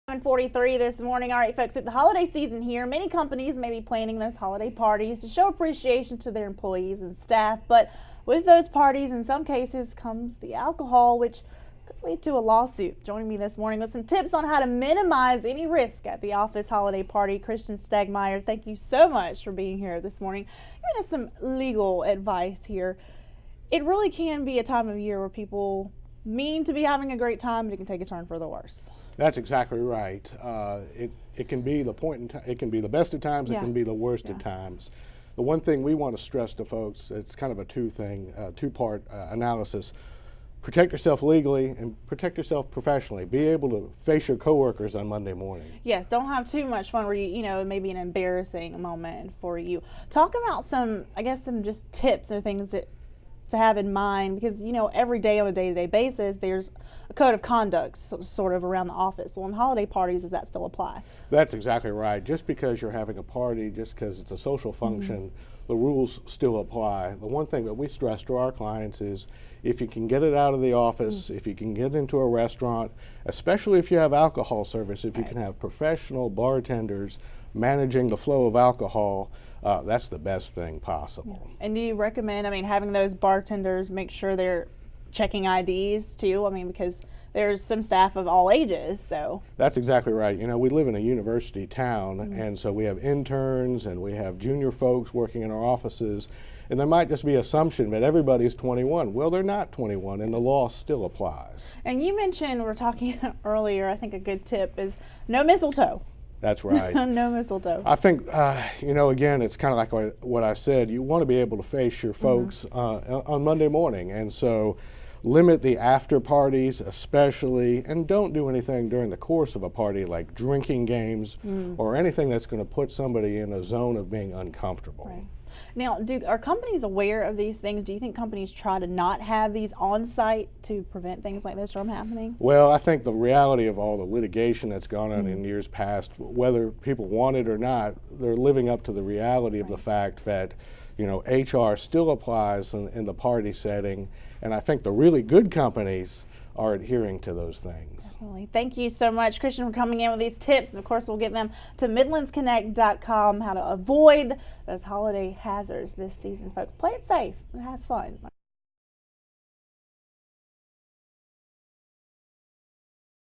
7:43 this morning. All right, folks, at the holiday season here, many companies may be planning those holiday parties to show appreciation to their employees and staff. But with those parties, in some cases, comes the alcohol, which could lead to a lawsuit. Joining me this morning with some tips on how to minimize any risk at the office holiday party, Christian Stegmaier. Thank you so much for being here this morning. Giving us some legal advice here. It really can be a time of year where people mean to be having a great time, but it can take a turn for the worse. That's exactly right. It can be the point in time. It can be the best of times. Yeah. It can be the worst of times. The one thing we want to stress to folks, it's kind of a two-part analysis. Protect yourself legally and protect yourself professionally. Be able to face your coworkers on Monday morning. Yes, don't have too much fun where it may be an embarrassing moment for you. Talk about some just tips or things to have in mind, because every day on a day-to-day basis there's a code of conduct sort of around the office. Well, on holiday parties, does that still apply? That's exactly right. Just because you're having a party, just because it's a social function, the rules still apply. The one thing that we stress to our clients is if you can get it out of the office, if you can get into a restaurant, especially if you have alcohol service, if you can have professional bartenders managing the flow of alcohol, that's the best thing possible. And do you recommend, having those bartenders make sure they're checking IDs too? Because there's some staff of all ages, so. That's exactly right. We live in a university town, and so we have interns and we have junior folks working in our offices, and there might just be assumption that everybody's 21. Well, they're not 21, and the law still applies. And you mentioned, we were talking earlier, I think a good tip is no mistletoe. That's right. No mistletoe. I think, again, it's kind of like what I said. You want to be able to face your folks on Monday morning. And so limit the after parties especially, and don't do anything during the course of a party like drinking games or anything that's going to put somebody in a zone of being uncomfortable. Right. Now, are companies aware of these things? Do you think companies try to not have these on site to prevent things like this from happening? Well, I think the reality of all the litigation that's gone on in years past, whether people want it or not, they're living up to the reality of the fact that HR still applies in the party setting, and I think the really good companies are adhering to those things. Definitely. Thank you so much, Christian, for coming in with these tips. And of course, we'll get them to midlandsconnect.com, how to avoid those holiday hazards this season, folks. Play it safe and have fun.